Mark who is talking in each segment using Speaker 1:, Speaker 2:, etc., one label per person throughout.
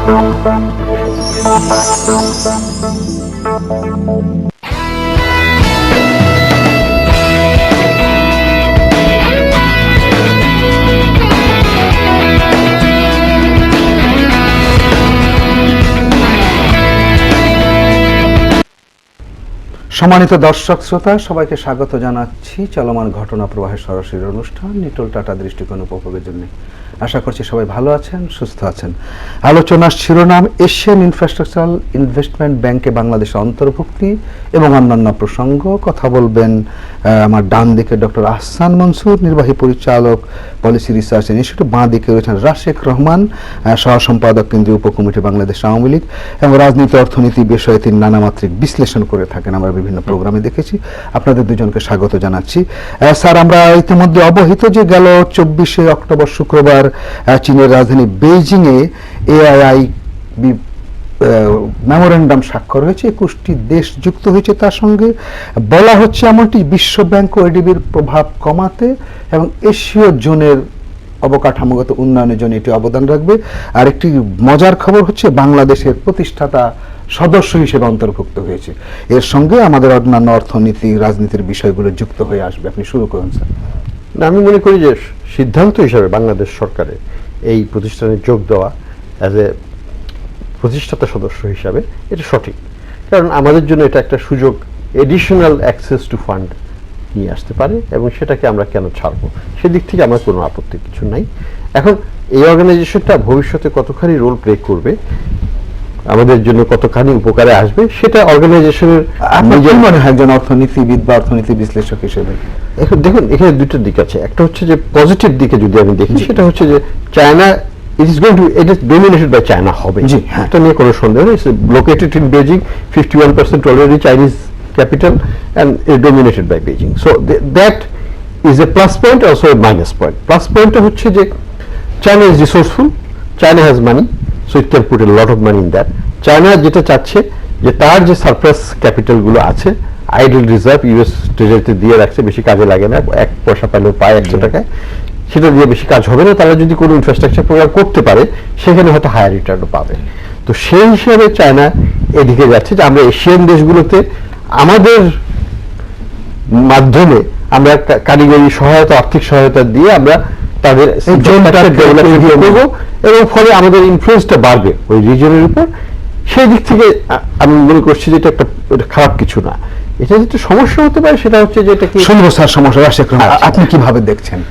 Speaker 1: সম্মানিত দর্শক শ্রোতা, সবাইকে স্বাগত জানাচ্ছি চলমান ঘটনা প্রবাহের সরাসরি অনুষ্ঠান নিটোল টাটা দৃষ্টিকোণ উপভোগের জন্য। আশা করছি সবাই ভালো আছেন, সুস্থ আছেন। আলোচনার শিরোনাম এশিয়ান ইনফ্রাস্ট্রাকচারাল ইনভেস্টমেন্ট ব্যাংকে বাংলাদেশের অন্তর্ভুক্তি এবং অন্যান্য প্রসঙ্গ। কথা বলবেন আমার ডান দিকে ডক্টর আহসান মনসুর, নির্বাহী পরিচালক পলিসি রিসার্চ ইনস্টিটিউট, বাঁ দিকে রয়েছেন রাশেক রহমান, সহ সম্পাদক কেন্দ্রীয় উপকমিটি বাংলাদেশ আওয়ামী লীগ, এবং রাজনীতি অর্থনীতি বিষয়ে তিনি নানামাত্রিক বিশ্লেষণ করে থাকেন, আমরা বিভিন্ন প্রোগ্রামে দেখেছি। আপনাদের দুজনকে স্বাগত জানাচ্ছি। স্যার, আমরা ইতিমধ্যে অবহিত যে গেল 24শে অক্টোবর শুক্রবার চীনের রাজধানী বেইজিংয়ে এআইআই মেমোরেন্ডাম স্বাক্ষর হয়েছে। 21টি দেশ যুক্ত হয়েছে তার সঙ্গে। বলা হচ্ছে এমনটি বিশ্ব ব্যাংক ও এডিবির প্রভাব কমাতে এবং এশীয় জোনের অবকাঠামোগত উন্নয়নের জন্য এটি অবদান রাখবে। আর একটি মজার খবর হচ্ছে বাংলাদেশের প্রতিষ্ঠাতা সদস্য হিসেবে অন্তর্ভুক্ত হয়েছে। এর সঙ্গে আমাদের অন্যান্য অর্থনীতি রাজনীতির বিষয়গুলো যুক্ত হয়ে আসবে। আপনি শুরু করুন স্যার।
Speaker 2: আমি মনে করি যে সিদ্ধান্ত হিসাবে বাংলাদেশ সরকারের এই প্রতিষ্ঠানে যোগ দেওয়া অ্যাজ এ প্রতিষ্ঠাতা সদস্য হিসাবে এটা সঠিক, কারণ আমাদের জন্য এটা একটা সুযোগ, এডিশনাল অ্যাক্সেস টু ফান্ড নিয়ে আসতে পারে, এবং সেটাকে আমরা কেন ছাড়বো, সেদিক থেকে আমার কোনো আপত্তি কিছু নাই। এখন এই অর্গানাইজেশনটা ভবিষ্যতে কতখানি রোল প্লে করবে, আমাদের জন্য কতখানি উপকারে আসবে, সেটা অর্গানাইজেশনের
Speaker 1: মনে হয় একজন অর্থনীতিবিদ বা অর্থনীতি বিশ্লেষক হিসেবে।
Speaker 2: এখন দেখুন, এখানে দুটো দিক আছে। একটা হচ্ছে যে পজিটিভ দিকে যদি আমি দেখি, সেটা হচ্ছে যে China it is dominated by China হবে, এটা নিয়ে কোনো সন্দেহ নেই। Located in Beijing, 51% already Chinese capital and is dominated by Beijing. So that is a plus point, also a minus point. Plus point হচ্ছে যে China is resourceful, China has money, so it can put a lot of money in that. China যেটা চাচ্ছে যে তার যে surplus capital গুলো আছে, idol reserve US ট্রেজারিতে দিয়ে রাখছে, বেশি কাজে লাগে না, 1 পয়সা পেলেও পায় 100 টাকায়, সেটা দিয়ে বেশি কাজ হবে না। তারা যদি কোনো ইনফ্রাস্ট্রাকচার প্রোগ্রাম করতে পারে, সেখানে হয়তো হায়ার রিটার্নও পাবে। তো সেই হিসাবে চায়না এদিকে যাচ্ছে যে আমরা এশিয়ান দেশগুলোতে আমাদের মাধ্যমে আমরা কারিগরি সহায়তা, আর্থিক সহায়তা দিয়ে আমরা তাদের ডেভেলপমেন্ট করবো, এবং ফলে আমাদের ইনফ্লুয়েন্সটা বাড়বে ওই রিজনের উপর। সেই দিক থেকে আমি মনে করছি যে এটা একটা খারাপ কিছু না। এটা যেটা সমস্যা হতে পারে সেটা হচ্ছে যে এটা কি
Speaker 1: সমস্যার সমস্যা। আপনি কিভাবে দেখছেন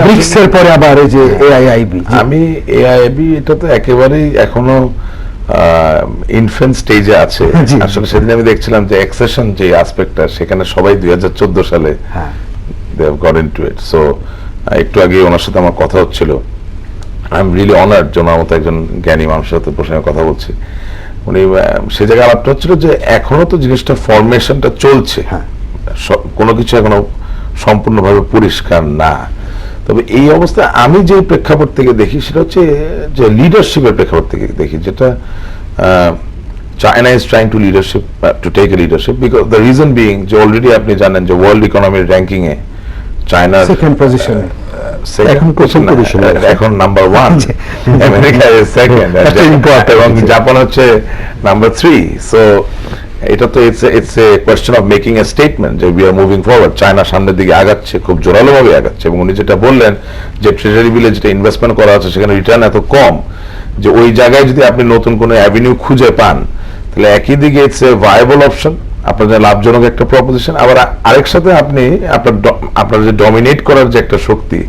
Speaker 1: ব্রিক্সের পরে আবার এই যে এআইআইবি?
Speaker 3: আমি এআইআইবি এটা তো একেবারেই এখনো ইনফ্যান্ট স্টেজে আছে। আসলে সেদিন আমি দেখছিলাম যে অ্যাকসেশন যে অ্যাসপেক্টটা, সেখানে সবাই 2014 সালে they have got into it. So একটু আগে ওনার সাথে আমার কথা হচ্ছিল। আই এম রিয়েলি অনার্ড যে ওনার মতো একজন জ্ঞানী মানুষের সাথে প্রসঙ্গে কথা বলছি। উনি সে জায়গায় আলাপটা হচ্ছিল যে এখনো তো জিনিসটা ফরমেশনটা চলছে, কোনো কিছু এখনো সম্পূর্ণভাবে পরিষ্কার না। তবে এই অবস্থায় আমি যে প্রেক্ষাপট থেকে দেখি সেটা হচ্ছে যে লিডারশিপের প্রেক্ষাপট থেকে দেখি, যেটা China is trying to take a leadership, because the reason being যে অলরেডি আপনি জানেন যে ওয়ার্ল্ড ইকোনমির র্যাঙ্কিং এ চায়না
Speaker 1: সেকেন্ড পজিশনে,
Speaker 3: এখন নাম্বার 1, আমেরিকা ইজ সেকেন্ড, এবং জাপান হচ্ছে নাম্বার 3। সো এটা তো it's a question of making a statement যে we are moving forward. China সামনের দিকে আগাচ্ছে, খুব জোরালোভাবে আগাচ্ছে, এবং উনি যেটা বললেন যে ট্রেজারি বিলে যেটা ইনভেস্টমেন্ট করা আছে সেখানে রিটার্ন এত কম যে ওই জায়গায় যদি আপনি নতুন কোনো অ্যাভিনিউ খুঁজে পান, তাহলে একই দিকে ইটস এ ভায়াবল অপশন, আপনার যে লাভজনক একটা প্রপোজিশন, আবার আরেক সাথে আপনি আপনার যে ডমিনেট করার যে একটা শক্তি,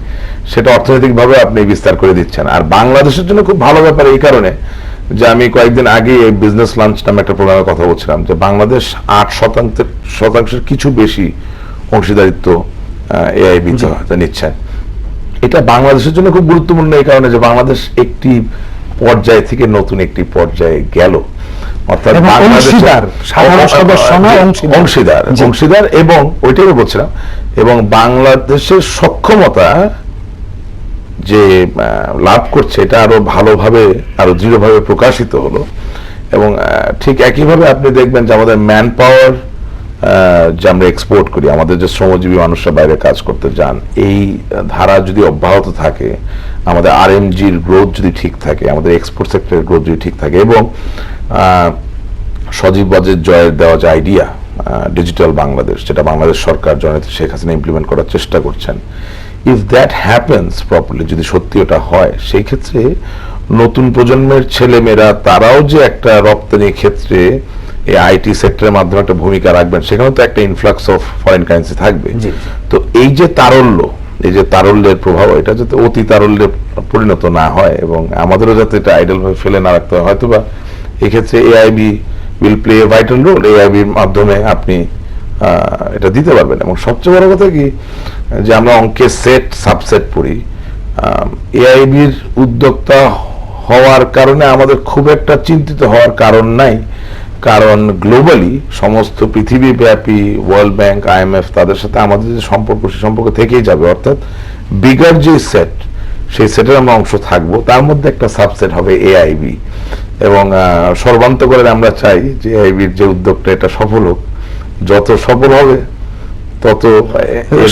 Speaker 3: সেটা অর্থনৈতিকভাবে আপনি বিস্তার করে দিচ্ছেন। আর বাংলাদেশের জন্য খুব ভালো ব্যাপার এই কারণে যে আমি কয়েকদিন আগে এই বিজনেস লাঞ্চ নামে একটা প্রোগ্রামে কথা বলছিলাম যে বাংলাদেশ 8% কিছু বেশি অংশীদারিত্ব এআইবি নিচ্ছে। এটা বাংলাদেশের জন্য খুব গুরুত্বপূর্ণ এই কারণে যে বাংলাদেশ একটি পর্যায় থেকে নতুন একটি পর্যায়ে গেল, অর্থাৎ অংশীদার, এবং ওইটাই বলছিলাম, এবং বাংলাদেশের সক্ষমতা যে লাভ করছে এটা আরো ভালোভাবে, আরো দৃঢ়ভাবে প্রকাশিত হলো। এবং ঠিক একইভাবে আপনি দেখবেন যে আমাদের ম্যান পাওয়ার যে আমরা এক্সপোর্ট করি, আমাদের যে শ্রমজীবী মানুষরা বাইরে কাজ করতে যান, এই ধারা যদি অব্যাহত থাকে, আমাদের আরএমজির গ্রোথ যদি ঠিক থাকে, আমাদের এক্সপোর্ট সেক্টরের গ্রোথ যদি ঠিক থাকে, এবং সজীব বাজেট জয়ের দেওয়া যে আইডিয়া ডিজিটাল বাংলাদেশ, যেটা বাংলাদেশ সরকার জননেত্রী শেখ হাসিনা ইমপ্লিমেন্ট করার চেষ্টা করছেন, ইফ দ্যাট হ্যাপেন্স প্রপারলি, যদি সত্যি ওটা হয়, সেই ক্ষেত্রে নতুন প্রজন্মের ছেলেমেয়েরা তারাও যে একটা রপ্তানি ক্ষেত্রে এই আইটি সেক্টরের মাধ্যমে একটা ভূমিকা রাখবেন, সেখানে তো একটা ইনফ্লাক্স অফ ফরেন কারেন্সি থাকবে। তো এই যে তারল্য, এই যে তারল্যের প্রভাব, এটা যাতে অতি তারল্যে পরিণত না হয় এবং আমাদেরও যাতে এটা আইডল ভাবে ফেলে না রাখতে হয়, হয়তোবা এক্ষেত্রে AIB will play a vital role. এআইবির মাধ্যমে আপনি এটা দিতে পারবেন। এবং সবচেয়ে বড় কথা কি, যে আমরা অঙ্কে সেট সাবসেট পড়ি, এআইবির উদ্যোক্তা হওয়ার কারণে আমাদের খুব একটা চিন্তিত হওয়ার কারণ নাই, কারণ গ্লোবালি সমস্ত পৃথিবীব্যাপী ওয়ার্ল্ড ব্যাংক, আইএমএফ, তাদের সাথে আমাদের যে সম্পর্ক, সে সম্পর্ক থেকেই যাবে। অর্থাৎ বিগার যে সেট, সেই সেটের আমরা অংশ থাকবো, তার মধ্যে একটা সাবসেট হবে এআইবি। এবং সর্বান্তকরে আমরা চাই যে এআইবির যে উদ্যোগটা, এটা সফল হোক, যত সফল হবে তত।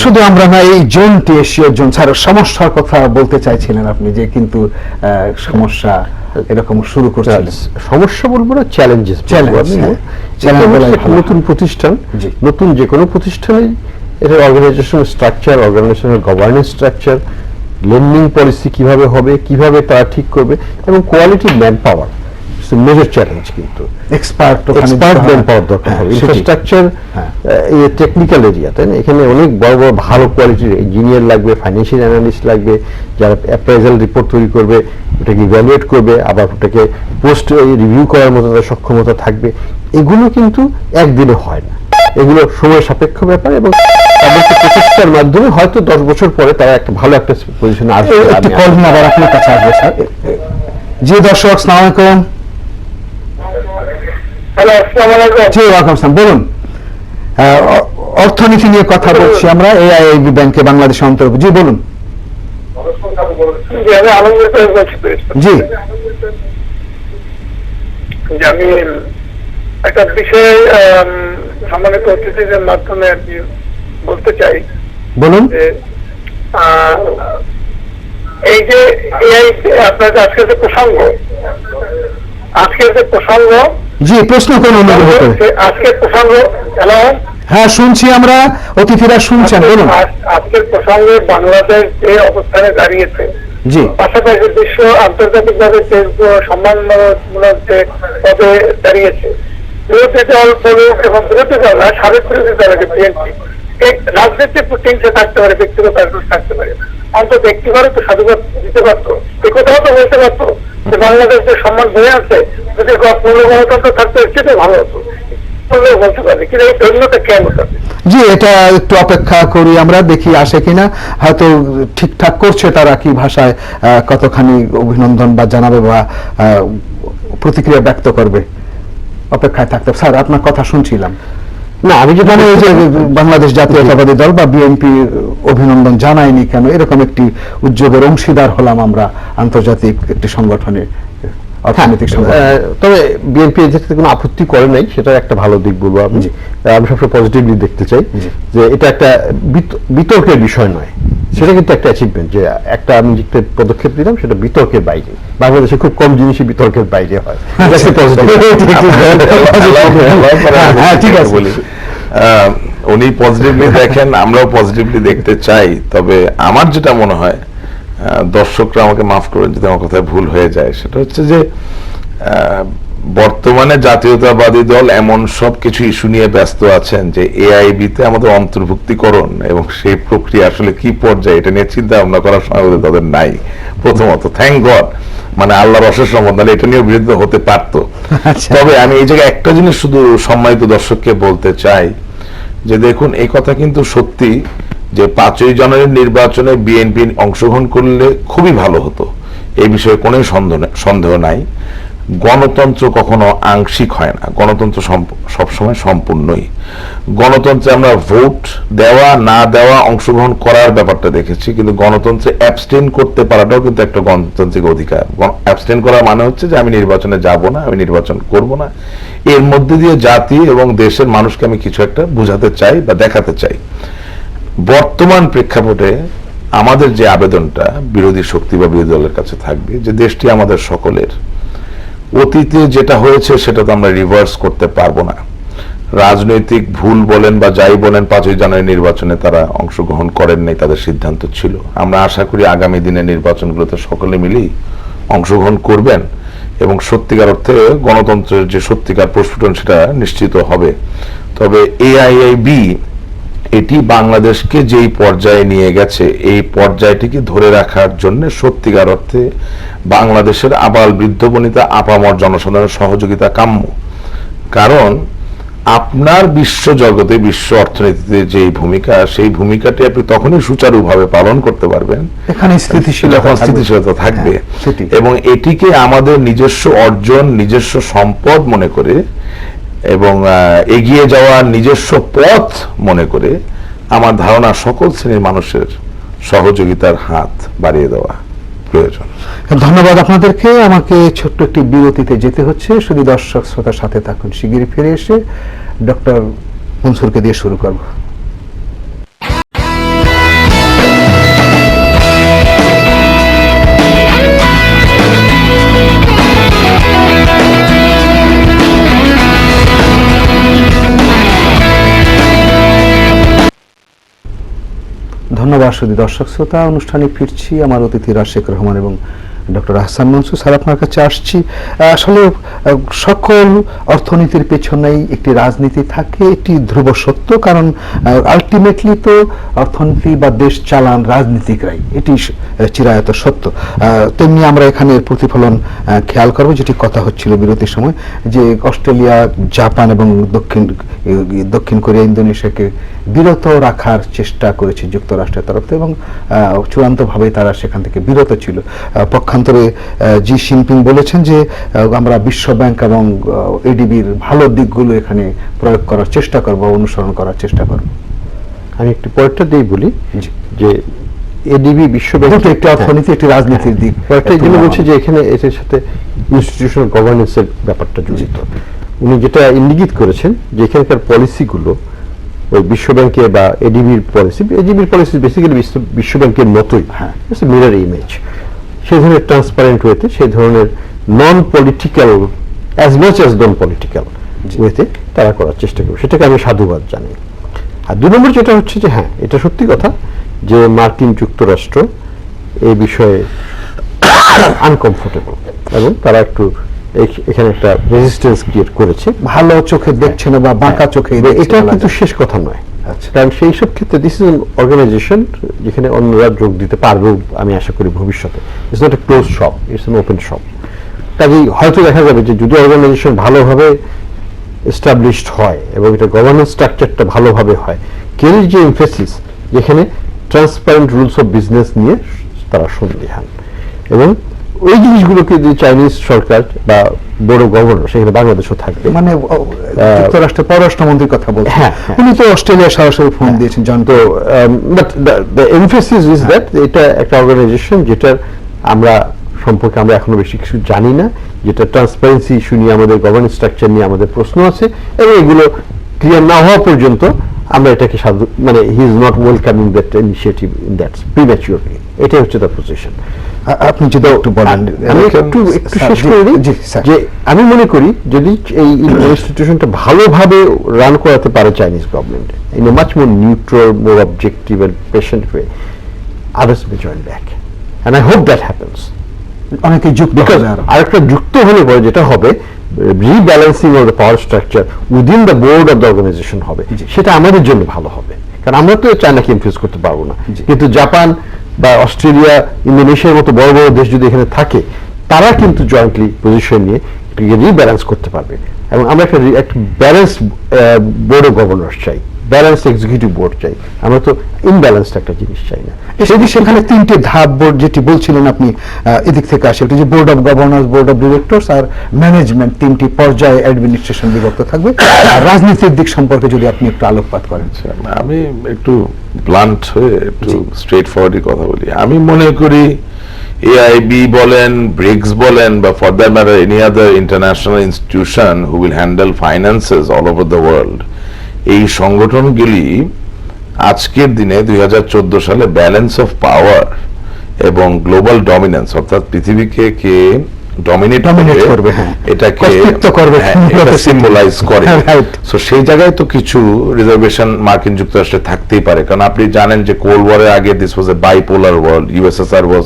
Speaker 1: শুধু আমরা না, এই জোনটি, এশীয় জোন স্যার, সমস্যার কথা বলতে চাইছিলেন আপনি, যে কিন্তু সমস্যা এরকম শুরু করছেন।
Speaker 2: সমস্যা বলবো না, চ্যালেঞ্জেস। নতুন প্রতিষ্ঠান, নতুন যে কোনো প্রতিষ্ঠানে এটার organisational structure, organisational governance structure, lending policy কিভাবে হবে, কিভাবে তারা ঠিক করবে, এবং quality manpower major challenge. কিন্তু এক্সপার্ট ম্যান পাওয়ার দরকার হবে। ইনফ্রাস্ট্রাকচার টেকনিক্যাল এরিয়া, তাই না? এখানে অনেক বড় বড় ভালো কোয়ালিটির ইঞ্জিনিয়ার লাগবে, ফাইন্যান্সিয়াল অ্যানালিস্ট লাগবে, যারা অ্যাপ্রাইজাল রিপোর্ট তৈরি করবে, ওটাকে ইভ্যালুয়েট করবে, আবার ওটাকে পোস্ট রিভিউ করার মতো তাদের সক্ষমতা থাকবে। এগুলো কিন্তু একদিনে হয় না, এগুলো সময় সাপেক্ষ ব্যাপার, এবং তাদেরকে প্রচেষ্টার মাধ্যমে হয়তো 10 বছর পরে তারা একটা ভালো একটা পজিশনে আসবে।
Speaker 1: আবার আপনার কাছে আসবে স্যার। জি দর্শক, আসসালামু আলাইকুম।
Speaker 4: হ্যালো, আসসালামু আলাইকুম।
Speaker 1: জি ওয়ালাইকুম আসসালাম, বলুন। অর্থনীতি নিয়ে কথা বলছি আমরা, এআইবি ব্যাংকে বাংলাদেশের অন্তর্ভুক্ত। জি বলুন।
Speaker 4: আমি আলমগীর বলছি।
Speaker 1: জি,
Speaker 4: আমি একটা বিষয় সম্মানিত অতিথিদের মাধ্যমে আর কি বলতে চাই।
Speaker 1: বলুন।
Speaker 4: যে এই যে এআই, আপনার আজকের যে প্রসঙ্গ,
Speaker 1: জি প্রশ্ন কোন অনুরোধ করে
Speaker 4: আজকের প্রসঙ্গ। হ্যালো,
Speaker 1: হ্যাঁ শুনছি আমরা, অতিথিরা শুনছেন, বলুন।
Speaker 4: আজকের প্রসঙ্গে বাংলাদেশ যে অবস্থানে দাঁড়িয়েছে,
Speaker 1: জি,
Speaker 4: পাশাপাশি বিশ্ব আন্তর্জাতিক ভাবে সম্মানমূলক যে পদে দাঁড়িয়েছে, বিরোধী দল বলুক এবং বিরোধী দল না, সাবেক বিরোধী দল বিএনপি, রাজনীতির প্রতিহিংসা থাকতে পারে, ব্যক্তিগত আক্রোশ থাকতে পারে, অন্তত ব্যক্তিগত তো সাধুবাদ দিতে পারতো, এ কথাও তো বলতে পারতো যে বাংলাদেশ যে সম্মান হয়ে আছে, যদি পূর্ণ গণতন্ত্র থাকতো সেটাই ভালো হতো, বলতে পারে। কিন্তু এই ধন্যটা কেন?
Speaker 1: জি, এটা একটু অপেক্ষা করি আমরা, দেখি আসে কিনা। হয়তো ঠিকঠাক করছে তারা, কি ভাষায় কতখানি অভিনন্দন বা জানাবে বা প্রতিক্রিয়া ব্যক্ত করবে, অপেক্ষায় থাকতে। স্যার আপনার কথা শুনছিলাম।
Speaker 2: না, আমি যেটা
Speaker 1: মানে যে বাংলাদেশ জাতীয়তাবাদী দল বা বিএনপি অভিনন্দন জানায়নি কেন, এরকম একটি উদ্যোগের অংশীদার হলাম আমরা আন্তর্জাতিক একটি সংগঠনে, অর্থনৈতিক সংগঠন।
Speaker 2: তবে বিএনপি এর ক্ষেত্রে কোনো আপত্তি করে নাই, সেটা একটা ভালো দিক বলবো আমি। আমি সবসময় পজিটিভলি দেখতে চাই যে এটা একটা বিতর্কের বিষয় নয়, সেটা কিন্তু একটা অ্যাচিভমেন্ট যে একটা আমি যে পদক্ষেপ নিলাম সেটা বিতর্কের বাইরে। বাংলাদেশে খুব কম জিনিসই বিতর্কের বাইরে হয়।
Speaker 1: ঠিক আছে,
Speaker 3: বলি উনি পজিটিভলি দেখেন, আমরাও পজিটিভলি দেখতে চাই। তবে আমার যেটা মনে হয়, দর্শকরা আমাকে মাফ করেন যদি আমার কথায় ভুল হয়ে যায়, সেটা হচ্ছে যে বর্তমানে জাতীয়তাবাদী দল এমন সব কিছু ইস্যু নিয়ে ব্যস্ত আছেন যে এআইবিতে আমাদের অন্তর্ভুক্তিকরণ এবং সেই প্রক্রিয়া আসলে কি পর্যায়ে, এটা নিয়ে চিন্তা ভাবনা করার সময় তাদের নাই। প্রথমত থ্যাংক গড, মানে আল্লাহর অশেষ রহমত, নাহলে এটা নিয়ে বিরুদ্ধে হতে পারতো। তবে আমি এই জায়গায় একটা জিনিস শুধু সম্মানিত দর্শককে বলতে চাই, যে দেখুন এই কথা কিন্তু সত্যি যে 5ই জানুয়ারির নির্বাচনে বিএনপি অংশগ্রহণ করলে খুবই ভালো হতো, এই বিষয়ে কোনো সন্দেহ নাই। গণতন্ত্র কখনো আংশিক হয় না, গণতন্ত্র সবসময় সম্পূর্ণই। গণতন্ত্রে আমরা ভোট দেওয়া না দেওয়া, অংশগ্রহণ করার ব্যাপারটা দেখেছি, কিন্তু গণতন্ত্রে অ্যাবস্টেন করতে পারাটাও কিন্তু একটা গণতান্ত্রিক অধিকার। অ্যাবস্টেন করা মানে হচ্ছে যে আমি নির্বাচনে যাব না, আমি নির্বাচন করব না, এর মধ্যে দিয়ে জাতি এবং দেশের মানুষকে আমি কিছু একটা বোঝাতে চাই বা দেখাতে চাই। বর্তমান প্রেক্ষাপটে আমাদের যে আবেদনটা বিরোধী শক্তি বা বিরোধী দলের কাছে থাকবে যে দেশটি আমাদের সকলের, অতীতে যেটা হয়েছে সেটা তো আমরা রিভার্স করতে পারবো না। রাজনৈতিক ভুল বলেন বা যাই বলেন, 5ই জানুয়ারি নির্বাচনে তারা অংশগ্রহণ করেন নাই, তাদের সিদ্ধান্ত ছিল। আমরা আশা করি আগামী দিনের নির্বাচনগুলোতে সকলে মিলেই অংশগ্রহণ করবেন এবং সত্যিকার অর্থে গণতন্ত্রের যে সত্যিকার প্রস্ফুটন সেটা নিশ্চিত হবে। তবে AIIB এটি বাংলাদেশকে যেই পর্যায়ে নিয়ে গেছে, এই পর্যায়টিকে ধরে রাখার জন্য সত্যিকার অর্থে বাংলাদেশের আবাল বৃদ্ধ বনিতা আপামর জনসাধারণের সহযোগিতা কাম্য। কারণ আপনার বিশ্ব জগতে, বিশ্ব অর্থনীতিতে যে ভূমিকা, সেই ভূমিকাটি আপনি তখনই সুচারুভাবে পালন করতে পারবেন
Speaker 1: এখানে
Speaker 3: স্থিতিশীলতা থাকবে। এবং এটিকে আমাদের নিজস্ব অর্জন, নিজস্ব সম্পদ মনে করে এবং এগিয়ে যাওয়ার নিজস্ব পথ মনে করে আমার ধারণা সকল শ্রেণীর মানুষের সহযোগিতার হাত বাড়িয়ে দেওয়া প্রয়োজন।
Speaker 1: ধন্যবাদ আপনাদেরকে। আমাকে ছোট্ট একটি বিরতিতে যেতে হচ্ছে, শুধু দর্শক শ্রোতার সাথে থাকুন। শিগগিরই ফিরে এসে ডক্টর মনসুরকে দিয়ে শুরু করব। ধন্যবাদ শুধু দর্শক শ্রোতা। অনুষ্ঠানে ফিরছি। আমার অতিথি রাশেক রহমান এবং ডক্টর আহসান মনসুর স্যার আপনার কাছে আসছি। আসলে সকল অর্থনীতির পেছনেই একটি রাজনীতি থাকে, এটি ধ্রুব সত্য। কারণ আলটিমেটলি তো অর্থনীতি বা দেশ চালান রাজনীতিকরাই, এটি চিরায়ত সত্য। তেমনি আমরা এখানে প্রতিফলন খেয়াল করব, যেটি কথা হচ্ছিল বিরতির সময়, যে অস্ট্রেলিয়া, জাপান এবং দক্ষিণ কোরিয়া, ইন্দোনেশিয়াকে বিরত রাখার চেষ্টা করেছে যুক্তরাষ্ট্রের তরফ থেকে এবং চূড়ান্তভাবে তারা সেখান থেকে বিরত ছিল। পক্ষান্তরে জি জিনপিং বলেছেন যে আমরা বিশ্ব ব্যাংক এবং এডিবির ভালো দিকগুলো এখানে প্রয়োগ করার চেষ্টা করব, অনুসরণ করার চেষ্টা করব।
Speaker 2: আমি একটু পরেরটা দিয়ে বলি যে এডিবি, বিশ্ব ব্যাংক
Speaker 1: একটি অর্থনীতি, একটি রাজনীতির দিক।
Speaker 2: কয়েকটা জন্য বলছে যে এখানে এর সাথে ইনস্টিটিউশনাল গভর্নেন্সের ব্যাপারটা জড়িত। উনি যেটা ইঙ্গিত করেছেন যে এখানকার পলিসিগুলো ওই বিশ্ব ব্যাংকের বা এডিবির পলিসি বেসিক্যালি বিশ্ব ব্যাংকের মতোই, হ্যাঁ, মিরর ইমেজ। সেই ধরনের ট্রান্সপারেন্ট ওয়েতে, সেই ধরনের non political as much as non political ওয়েতে তারা করার চেষ্টা করবে, সেটাকে আমি সাধুবাদ জানাই। আর 2 নম্বর যেটা হচ্ছে যে হ্যাঁ, এটা সত্যি কথা যে মার্কিন যুক্তরাষ্ট্র এই বিষয়ে আনকমফোর্টেবল এবং তারা একটু এখানে একটা রেজিস্ট্যান্স ক্রিয়েট করেছে।
Speaker 1: ভালো চোখে দেখছে না বা বাঁকা চোখে,
Speaker 2: এটা কিন্তু শেষ কথা নয়। কারণ সেই সব ক্ষেত্রে দিস ইজ অর্গানাইজেশন যেখানে অন্যরা যোগ দিতে পারবে আমি আশা করি ভবিষ্যতে। It's not a close shop, it's an open shop. কাজেই হয়তো দেখা যাবে যে যদি অর্গানাইজেশন ভালোভাবে এস্টাবলিশড হয় এবং এটা গভর্নেন্স স্ট্রাকচারটা ভালোভাবে হয়, কেরির যে এমফেসিস যেখানে ট্রান্সপারেন্ট রুলস অফ বিজনেস নিয়ে তারা সন্দিহান, এবং ওই জিনিসগুলোকে যদি চাইনিজ সরকার বা বড় গভর্নর, সেখানে বাংলাদেশও থাকবে,
Speaker 1: মানে যুক্তরাষ্ট্রের পররাষ্ট্রমন্ত্রীর কথা বলছেন,
Speaker 2: হ্যাঁ,
Speaker 1: উনি তো অস্ট্রেলিয়া সরাসরি ফোন দিয়েছেন জানতো।
Speaker 2: But the emphasis is that এটা একটা অর্গানাইজেশন যেটার আমরা সম্পর্কে আমরা এখনো বেশি কিছু জানি না, যেটা ট্রান্সপারেন্সি ইস্যু নিয়ে আমাদের গভর্নেন্স স্ট্রাকচার নিয়ে আমাদের প্রশ্ন আছে, এবং এগুলো ক্লিয়ার না হওয়া পর্যন্ত আমরা এটাকে মানে he is not welcoming that initiative in that prematurely. এটাই হচ্ছে তার পজিশন।
Speaker 1: আপনি যদি একটু বলেন।
Speaker 2: আমি একটু শেষ করে দিই যে আমি মনে করি যদি এই ইনস্টিটিউশনটা ভালোভাবে রান করাতে পারে Chinese government in a much more neutral, more objective and patient way, others will join back and I hope that happens.
Speaker 1: অনেকে যুক্ত হবে,
Speaker 2: আরেকটা যুক্ত হলে পরে যেটা হবে rebalancing of the power structure within the board of the organisation হবে, সেটা আমাদের জন্য ভালো হবে। কারণ আমরা তো চায়নাকে ইনফ্লুয়েন্স করতে পারবো না, কিন্তু জাপান বা অস্ট্রেলিয়া, ইন্দোনেশিয়ার মতো বড় বড় দেশ যদি এখানে থাকে, তারা কিন্তু জয়েন্টলি পজিশন নিয়ে রিব্যালেন্স করতে পারবে, এবং আমরা একটা ব্যালেন্স বোর্ড অফ গভর্নর চাই। ব্যালেন্স এক্সিকিউটিভ বোর্ড চাই, আমরা তো ইনব্যালেন্সড একটা জিনিস চাই না।
Speaker 1: সেদিন সেখানে তিনটে ধাপ বোর্ড যেটি বলছিলেন আপনি, এদিক থেকে আসে একটি যে board of governors, board of directors আর ম্যানেজমেন্ট, তিনটি পর্যায়ে অ্যাডমিনিস্ট্রেশন বিভক্ত থাকবে। আর রাজনীতির দিক সম্পর্কে যদি আপনি একটু আলোকপাত করেন।
Speaker 3: আমি একটু ব্লান্ট হয়ে একটু স্ট্রেট ফরওয়ার্ডই কথা বলি। আমি মনে করি এআইবি বলেন, ব্রিক্স বলেন, বা for that matter any other international institution who will handle finances all over the world, এই সংগঠনগুলি আজকের দিনে 2014 সালে ব্যালেন্স অফ পাওয়ার এবং গ্লোবাল ডমিনেন্স, অর্থাৎ পৃথিবীকে কে ডমিনেট করবে, এটাকে সিম্বলাইজ করে। সো সেই জায়গায় তো কিছু রিজার্ভেশন মার্কিন যুক্তরাষ্ট্রে থাকতেই পারে, কারণ আপনি জানেন যে কোল্ড ওয়ারের আগে this was a bipolar world, USSR was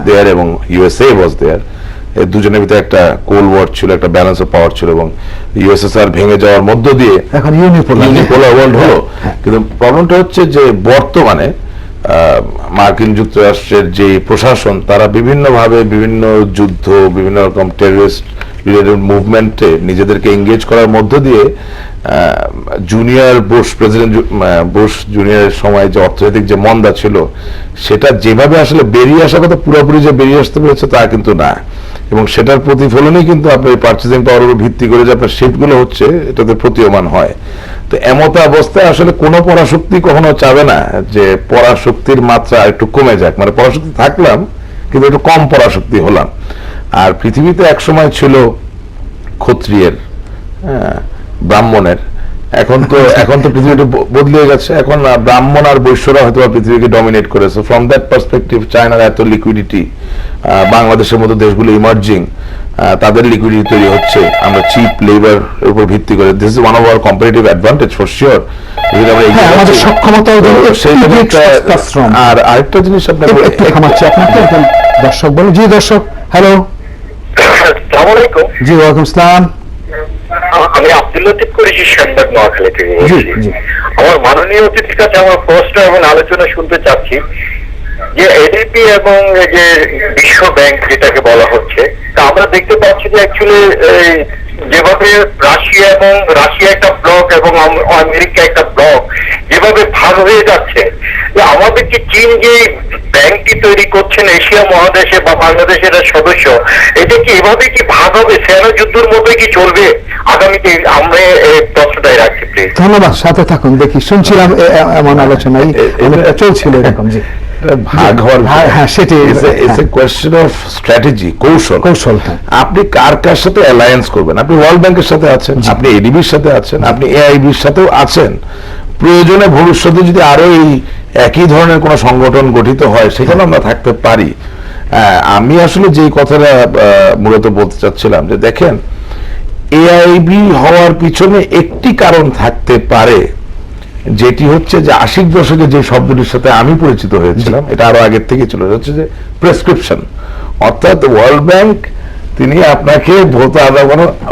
Speaker 3: there এবং ইউএসএ ওয়াজ দেয়ার। দুজনের ভিতরে একটা কোল্ড ওয়ার ছিল, একটা ব্যালেন্স অফ পাওয়ার ছিল, এবং ইউএসএসআর ভেঙে যাওয়ার মধ্য দিয়ে
Speaker 1: এখন ইউনিপোলার
Speaker 3: ওয়ার্ল্ড হলো। কিন্তু প্রবলেমটা হচ্ছে যে বর্তমানে মার্কিন যুক্তরাষ্ট্রের যে প্রশাসন, তারা বিভিন্নভাবে বিভিন্ন যুদ্ধ, বিভিন্ন রকম টেররিস্ট রিলেটেড মুভমেন্টে নিজেদেরকে এঙ্গেজ করার মধ্য দিয়ে জুনিয়র বুশ, প্রেসিডেন্ট বুশ জুনিয়রের সময় যে অর্থনৈতিক যে মন্দা ছিল, সেটা যেভাবে আসলে বেরিয়ে আসার কথা, পুরোপুরি যে বেরিয়ে আসতে পেরেছে তা কিন্তু না। এবং সেটার প্রতিফলনই কিন্তু আপনার পার্চেসিং পাওয়ার উপর ভিত্তি করে যে আপনার শিফটগুলো হচ্ছে, এটাতে প্রতীয়মান হয়। তো এমত অবস্থায় আসলে কোনো পরাশক্তি কখনো চাবে না যে পরাশক্তির মাত্রা একটু কমে যাক, মানে পরাশক্তি থাকলাম কিন্তু একটু কম পরাশক্তি হলাম। আর পৃথিবীতে এক সময় ছিল ক্ষত্রিয়ের, ব্রাহ্মণের, এখন তো পৃথিবীটা বদলে গেছে, এখন ব্রাহ্মণ আর বৈশ্যরা হয়তো পৃথিবীকে ডমিনেট করেছে। ফ্রম দ্যাট পার্সপেক্টিভ চায়নার এত লিকুইডিটি, বাংলাদেশের মতো দেশগুলো ইমার্জিং, তাদের লিকুইডিটি তৈরি হচ্ছে আমরা চিপ লেবার উপর ভিত্তি করে। This is one of our comparative advantage for sure. আর আরেকটা জিনিস আপনাকে
Speaker 1: দর্শক বলে, জি দর্শক, হ্যালো,
Speaker 4: আসসালামু আলাইকুম।
Speaker 1: জি ওয়ালাইকুম আসসালাম।
Speaker 4: আমি আব্দুল লতিফ করেছি শ্যামবাগ, নোয়াখালী থেকে বলছি। আমার মাননীয় অতিথির কাছে আমার প্রশ্ন এবং আলোচনা শুনতে চাচ্ছি যে এডিপি এবং যে বিশ্ব ব্যাংক যেটাকে বলা হচ্ছে, তা আমরা দেখতে পাচ্ছি যে অ্যাকচুয়ালি যেভাবে রাশিয়া একটা ব্লক এবং আমেরিকা একটা ব্লক যেভাবে ভাগ হয়ে যাচ্ছে, আমাদের কি চীন যে ব্যাংকটি তৈরি করছেন এশিয়া মহাদেশে বা বাংলাদেশের সদস্য, এটা কি এভাবে কি ভাগ হবে, সেনা যুদ্ধের মতোই কি চলবে আগামীতে? আমরা এই প্রশ্নটাই রাখছি প্লিজ।
Speaker 1: ধন্যবাদ, সাথে থাকুন। দেখি শুনছিলাম এমন আলোচনায় চলছিল এরকম। জি,
Speaker 3: ভাগ হওয়ার,
Speaker 1: হ্যাঁ সেটাই,
Speaker 3: it's a question of strategy, কৌশল। আপনি কার সাথে অ্যালায়েন্স করবেন? আপনি ওয়ার্ল্ড ব্যাংকের সাথে আছেন, আপনি এডিবির সাথে আছেন, আপনি এআইবির সাথেও আছেন। প্রয়োজনে ভবিষ্যতে যদি আরো এই একই ধরনের কোন সংগঠন গঠিত হয়, সেখানে আমরা থাকতে পারি। আমি আসলে যে কথাটা মূলত বলতে চাচ্ছিলাম যে দেখেন, এআইবি হওয়ার পিছনে একটি কারণ থাকতে পারে, যেটি হচ্ছে যে 80 দশকে যে শব্দটির সাথে আমি পরিচিত হয়েছিলাম, এটা আরো আগের থেকে চলে যাচ্ছে, যে প্রেসক্রিপশন। অর্থাৎ ওয়ার্ল্ড ব্যাংক তিনি আপনাকে ভৌত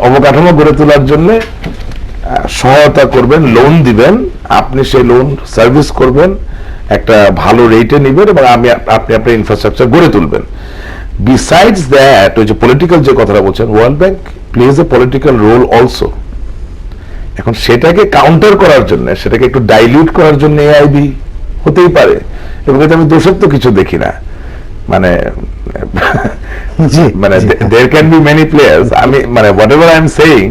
Speaker 3: অবকাঠামো গড়ে তোলার জন্য সহায়তা করবেন, লোন দিবেন, আপনি সেই লোন সার্ভিস করবেন, একটা ভালো রেটে নিবেন এবং আপনি আপনার ইনফ্রাস্ট্রাকচার গড়ে তুলবেন। বিসাইডস দ্যাট, ওই যে পলিটিক্যাল যে কথাটা বলছেন, world bank plays a political role also. এখন সেটাকে কাউন্টার করার জন্য, সেটাকে একটু ডাইলিউট করার জন্য এআইবি হতেই পারে, এবং এতে আমি দোষের তো কিছু দেখি না। মানে there can be many players. আমি মানে whatever I am saying,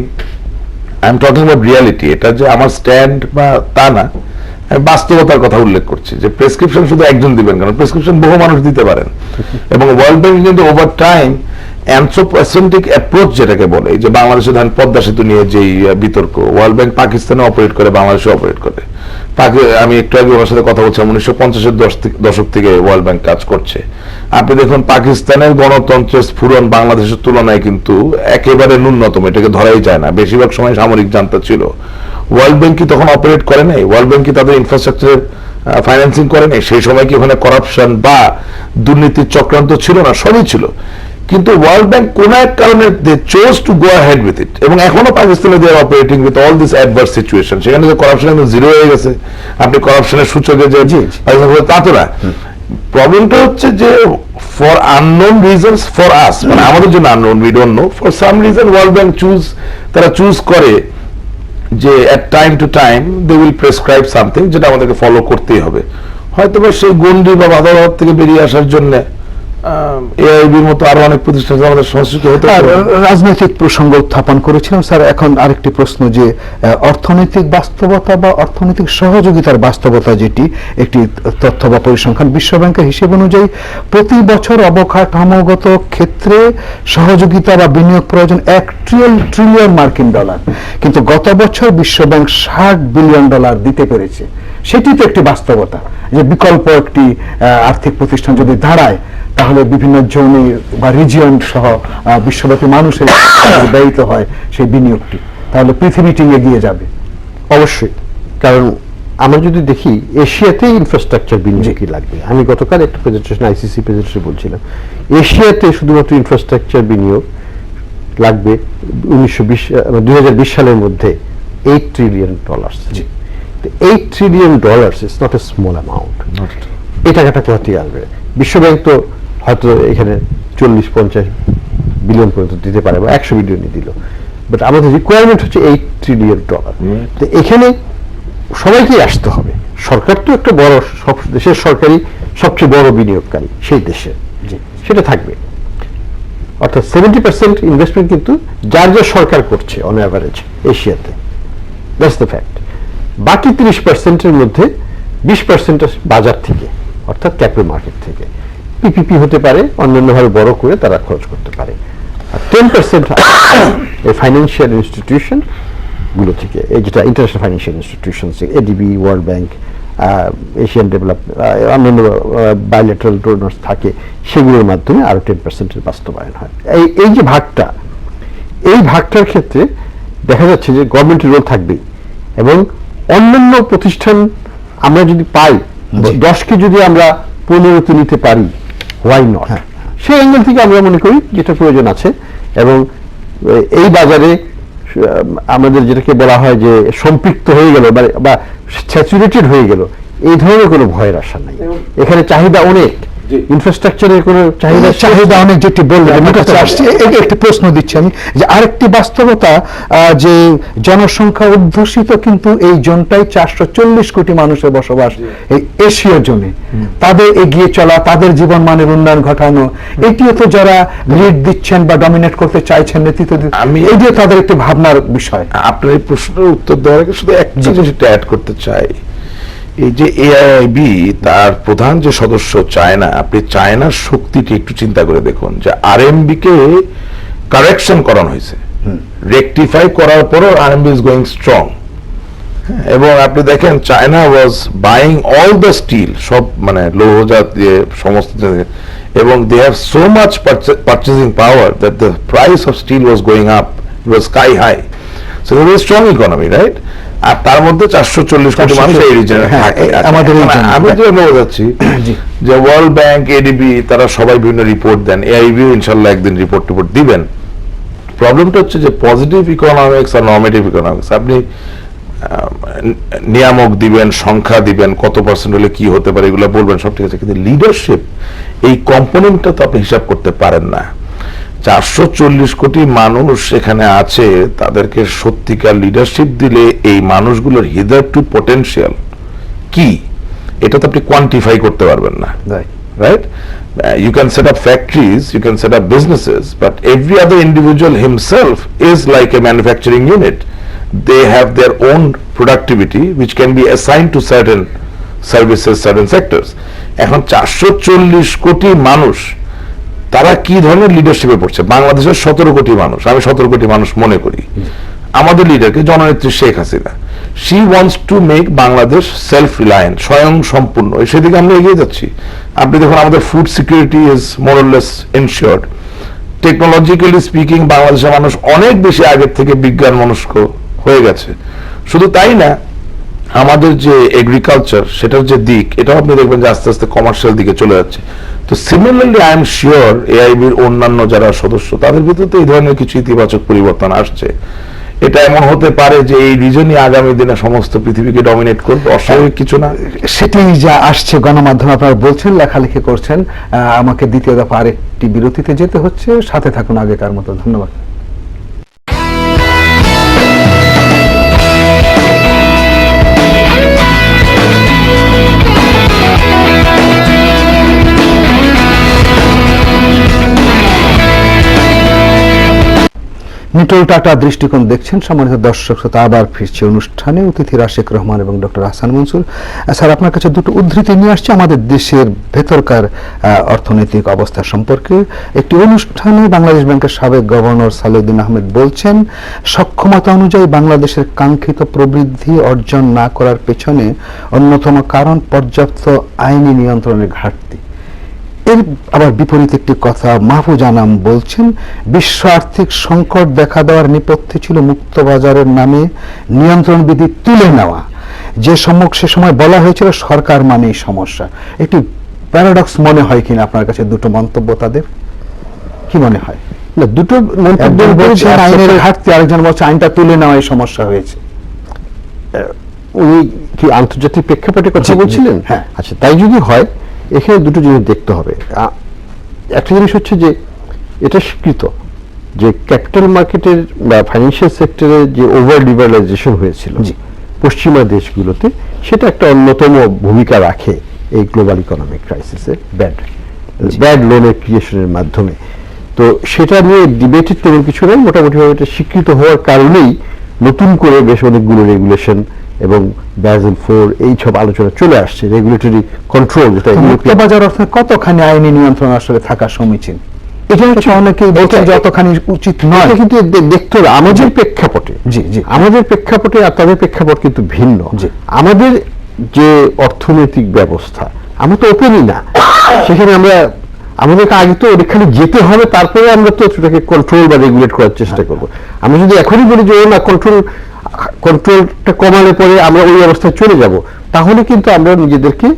Speaker 3: I am talking about reality. এটা যে আমার স্ট্যান্ড বা তা না, আমি বাস্তবতার কথা উল্লেখ করছি যে প্রেসক্রিপশন শুধু একজন দিবেন, কারণ প্রেসক্রিপশন বহু মানুষ দিতে পারেন। এবং ওয়ার্ল্ড ব্যাংক কিন্তু ওভার টাইম অ্যানথ্রোপোসেন্ট্রিক অ্যাপ্রোচ যেটাকে বলে, যে বাংলাদেশে ধরেন পদ্মা সেতু নিয়ে যেই বিতর্ক, ওয়ার্ল্ড ব্যাংক পাকিস্তানে অপারেট করে, বাংলাদেশে অপারেট করে। আমি একটু আগে ওনার সাথে কথা বলছিলাম, 1950-এর দশক থেকে ওয়ার্ল্ড ব্যাংক কাজ করছে। আপনি দেখুন পাকিস্তানের গণতন্ত্রের স্ফুরণ বাংলাদেশের তুলনায় কিন্তু একেবারে ন্যূনতম, এটাকে ধরাই যায় না। বেশিরভাগ সময় সামরিক জান্তা ছিল। ওয়ার্ল্ড ব্যাংক কি তখন অপারেট করে নাই? ওয়ার্ল্ড ব্যাংক কি তাদের ইনফ্রাস্ট্রাকচার ফাইন্যান্সিং করে নাই? সেই সময় কি ওখানে করাপশন বা দুর্নীতির চক্রান্ত ছিল না? সবই ছিল। কিন্তু ওয়ার্ল্ড ব্যাংক কোন এক কারণে they chose to go ahead with it, এবং এখনো পাকিস্তানে they are operating with all this adverse situation. সেখানে যে করাপশন একদম জিরো হয়ে গেছে, আপনি করাপশনের সূচকে যে তা তো না। প্রবলেমটা হচ্ছে যে for unknown reasons for us, মানে আমাদের জন্য unknown, we don't know, for some reason world bank তারা চুজ করে যে at time to time they will prescribe something যেটা আমাদেরকে ফলো করতেই হবে। হয়তো বা সেই গণ্ডি বা বাধাবাধ থেকে বেরিয়ে আসার জন্য এআইবির মতো আরো অনেক প্রতিষ্ঠান আমাদের সংশ্লিষ্ট হতে
Speaker 1: আর
Speaker 3: পারে।
Speaker 1: রাজনৈতিক প্রসঙ্গ উত্থাপন করেছিলাম স্যার, এখন আরেকটি প্রশ্ন যে অর্থনৈতিক বাস্তবতা বা অর্থনৈতিক সহযোগিতার বাস্তবতা, যেটি একটি তথ্য বা পরিসংখ্যান বিশ্ব ব্যাংকের হিসেব অনুযায়ী প্রতি বছর অবকাঠামোগত ক্ষেত্রে সহযোগিতা বা বিনিয়োগ প্রয়োজন $1 ট্রিলিয়ন মার্কিন ডলার, কিন্তু গত বছর বিশ্ব ব্যাংক $60 বিলিয়ন দিতে পেরেছে। সেটি তো একটি বাস্তবতা যে বিকল্প একটি আর্থিক প্রতিষ্ঠান যদি দাঁড়ায় তাহলে বিভিন্ন জোনে বা রিজিয়ন সহ বিশ্বব্যাপী মানুষের ব্যয়িত হয় সেই বিনিয়োগটি, তাহলে পৃথিবীটি এগিয়ে যাবে।
Speaker 2: অবশ্যই, কারণ আমরা যদি দেখি এশিয়াতেই ইনফ্রাস্ট্রাকচার বিনিয়োগই লাগবে। আমি গতকাল একটা প্রেজেন্টেশন আইসিসি প্রেজেন্টেশনে বলছিলাম এশিয়াতে শুধুমাত্র ইনফ্রাস্ট্রাকচার বিনিয়োগ লাগবে 2020 সালের মধ্যে $8 trillion. $8 trillion is not a small amount. এই টাকাটা কোথা থেকে আসবে? বিশ্বব্যাংক তো হয়তো এখানে 40-50 বিলিয়ন পর্যন্ত দিতে পারে বা 100 বিলিয়নই দিল, বাট আমাদের রিকোয়ারমেন্ট হচ্ছে $8 ট্রিলিয়ন। তো এখানে সবাইকেই আসতে হবে। সরকার তো একটা বড়, সব দেশের সরকারি সবচেয়ে বড় বিনিয়োগকারী সেই দেশে, সেটা থাকবে। অর্থাৎ 70% ইনভেস্টমেন্ট কিন্তু যার যা সরকার করছে অন অ্যাভারেজ এশিয়াতে, দ্যাটস দ্য ফ্যাক্ট। বাকি 30%-এর মধ্যে 20% বাজার থেকে, অর্থাৎ ক্যাপিটাল মার্কেট থেকে, পিপিপি হতে পারে, অন্যান্যভাবে বড় করে তারা খরচ করতে পারে। আর 10% এই ফাইন্যান্সিয়াল ইনস্টিটিউশন গুলো থেকে, এই যেটা international financial institution, ADB, world bank, Asian development, অন্যান্য বাইলেটারাল ডোনার্স থাকে, সেগুলোর মাধ্যমে আরো 10%-এর বাস্তবায়ন হয়। এই যে ভাগটা, এই ভাগটার ক্ষেত্রে দেখা যাচ্ছে যে গভর্নমেন্টের রোল থাকবেই, এবং অন্যান্য প্রতিষ্ঠান আমরা যদি পাই, 10কে যদি আমরা 15তে নিতে পারি, হোয়াই নট? সেই অ্যাঙ্গেল থেকে আমরা মনে করি যেটা প্রয়োজন আছে। এবং এই বাজারে আমাদের যেটাকে বলা হয় যে সম্পৃক্ত হয়ে গেল বা স্যাচুরেটেড হয়ে গেল, এই ধরনের কোনো ভয়ের আশা নাই। এখানে চাহিদা অনেক, ইনফ্রাস্ট্রাকচারের কোনো
Speaker 1: চাহিদা অনেক, যেটি বললেন একটি প্রশ্ন দিচ্ছি আমি, যে আরেকটি বাস্তবতা যে জনসংখ্যা অধ্যুষিত কিন্তু এই জোনটাই 440 কোটি মানুষের বসবাস এই এশীয় জোনে, তাদের এগিয়ে চলা, তাদের জীবন মানের উন্নয়ন ঘটানো, এটিও তো যারা লিড দিচ্ছেন বা ডমিনেট করতে চাইছেন, নেতৃত্ব দিচ্ছেন, আমি এটিও তাদের একটি ভাবনার বিষয়।
Speaker 3: আপনার এই প্রশ্নের উত্তর দেওয়ার আগে শুধু একটা জিনিস অ্যাড করতে চাই। এই যে এআইবি, তার প্রধান যে সদস্য চায়না, আপনি চায়নার শক্তিটি একটু চিন্তা করে দেখুন যে আরএমবি কে কারেকশন করানো হয়েছে, রেকটিফাই করার পরও আরএমবি ইজ গোয়িং স্ট্রং। এবং আপনি দেখেন China was buying all the steel, সব মানে লৌহজাত দিয়ে সমস্ত, এবং they have so much purchasing power that the price of steel was going up, it was sky high. So it was strong economy, right? আর তার মধ্যে 440 কোটি মানুষ এই রিজনে থাকে। আমি যে বোঝাচ্ছি যে ওয়ার্ল্ড ব্যাংক, এডিবি, তারা সবাই বিভিন্ন রিপোর্ট দেন, এআইবি ইনশাল্লাহ একদিন রিপোর্ট দিবেন। প্রবলেমটা হচ্ছে যে পজিটিভ ইকোনমিক্স আর নর্মেটিভ ইকোনমিক্স, আপনি নিয়ামক দিবেন, সংখ্যা দিবেন, কত পার্সেন্ট হলে কি হতে পারে এগুলো বলবেন, সব ঠিক আছে, কিন্তু লিডারশিপ এই কম্পোনেন্টটা তো আপনি হিসাব করতে পারেন না। 440 কোটি মানুষ এখানে আছে, তাদেরকে সত্যিকার লিডারশিপ দিলে এই মানুষগুলোর হিদারটু পটেনশিয়াল কি, এটা তো আপনি কোয়ান্টিফাই করতে পারবেন না, right? You can set up factories, you can set up businesses, but every other individual himself is like a manufacturing unit. They have their own productivity which can be assigned to certain services, certain sectors. এখন 440 কোটি মানুষ, তারা কি ধরনের লিডারশিপে পড়ছে? বাংলাদেশের 17 কোটি মানুষ, আমি 17 কোটি মানুষ মনে করি। আমাদের লিডারকে জননেত্রী Sheikh Hasina, she wants to make Bangladesh self reliant, স্বয়ং সম্পূর্ণ, সেদিকে আমরা এগিয়ে যাচ্ছি। আপনি দেখুন আমাদের food security is more or less ensured. Technologically speaking বাংলাদেশের মানুষ অনেক বেশি আগের থেকে বিজ্ঞান মনস্ক হয়ে গেছে। শুধু তাই না, আমাদের যে এগ্রিকালচার, সেটার যে দিক, এটাও আপনি দেখবেন যে আস্তে আস্তে কমার্শিয়াল দিকে চলে যাচ্ছে। তো সিমিলারলি আই এম শিওর এআইবির অন্যান্য যারা সদস্য, তাদের ভিতরে তো এই ধরনের কিছু ইতিবাচক পরিবর্তন আসছে। এটা এমন হতে পারে যে এই রিজনই আগামী দিনে সমস্ত পৃথিবীকে ডমিনেট করবে, অস্বাভাবিক কিছু না।
Speaker 1: সেটি যা আসছে গণমাধ্যমে আপনারা বলছেন, লেখালেখি করছেন। আমাকে দ্বিতীয় দফা আরেকটি বিরতিতে যেতে হচ্ছে, সাথে থাকুন আগেকার মতো। ধন্যবাদ। নিটোল টাটা দৃষ্টিকোণ দেখছেন। সম্মানিত দর্শক শ্রোতা, আবার ফিরছে অনুষ্ঠানে অতিথি রাশেক রহমান এবং ডক্টর হাসান মনসুর। স্যার, আপনার কাছে দুটো উদ্ধৃতি নিয়ে আসছে আমাদের দেশের ভেতরকার অর্থনৈতিক অবস্থা সম্পর্কে। একটি অনুষ্ঠানে বাংলাদেশ ব্যাংকের সাবেক গভর্নর সালেউদ্দিন আহমেদ বলছেন, সক্ষমতা অনুযায়ী বাংলাদেশের কাঙ্ক্ষিত প্রবৃদ্ধি অর্জন না করার পেছনে অন্যতম কারণ পর্যাপ্ত আইনি নিয়ন্ত্রণের ঘাটতি। এর আবার বিপরীত একটি কথা মাহফুজ আনাম বলছেন, বিশ্ব আর্থিক সংকট দেখা দেওয়ার নেপথ্যে ছিল মুক্তবাজারের নামে নিয়ন্ত্রণ বিধি তুলে নেওয়া, সে সময় বলা হয়েছিল সরকার মানেই সমস্যা। একটি প্যারাডক্স মনে হয় কিনা আপনার কাছে দুটো মন্তব্য তাদের? কি মনে হয়?
Speaker 2: না, দুটো মন্তব্য
Speaker 1: বলছেন আইনের ঘাটতি, আরেকজন বলছে আইনটা তুলে নেওয়ায় সমস্যা হয়েছে।
Speaker 2: উনি কি আন্তর্জাতিক প্রেক্ষাপটে কথা বলছিলেন?
Speaker 1: হ্যাঁ।
Speaker 2: আচ্ছা, তাই যদি হয় এখানে দুটো জিনিস দেখতে হবে। একটা জিনিস হচ্ছে যে এটা স্বীকৃত যে ক্যাপিটাল মার্কেটের বা ফাইন্যান্সিয়াল সেক্টরে যে ওভার লিবারালাইজেশন হয়েছিল পশ্চিমা দেশগুলোতে, সেটা একটা অন্যতম ভূমিকা রাখে এই গ্লোবাল ইকোনমিক ক্রাইসিসে ব্যাড লোনের ক্রিয়েশনের মাধ্যমে। তো সেটা নিয়ে ডিবেটের তেমন কিছু নেই, মোটামুটিভাবে এটা স্বীকৃত হওয়ার কারণেই নতুন করে বেশ অনেকগুলো রেগুলেশন এবং ব্যাজেল 4 এই সব আলোচনা চলে আসছে। রেগুলেটরি কন্ট্রোল, যেটা
Speaker 1: মুক্তবাজার অর্থে কতখানি আইনি নিয়ন্ত্রণ আসলে থাকা সমীচীন,
Speaker 2: এটা হচ্ছে
Speaker 1: অনেকেই বলছেন যে অতখানি উচিত নয়।
Speaker 2: কিন্তু দেখতে হবে আমাদের প্রেক্ষাপটে, আমাদের প্রেক্ষাপটে আর তাদের প্রেক্ষাপট কিন্তু ভিন্ন। আমাদের যে অর্থনৈতিক ব্যবস্থা, আমরা তো ওপেনই না, সেখানে আমাদেরকে আগে তো ওখানে যেতে হবে, তারপরে আমরা তো সেটাকে কন্ট্রোল বা রেগুলেট করার চেষ্টা করব। আমরা যদি এখনই বলি যে না কন্ট্রোলটা কমালে পরে আমরা ওই অবস্থায় চলে যাব, তাহলে কিন্তু আমরা নিজেদেরকে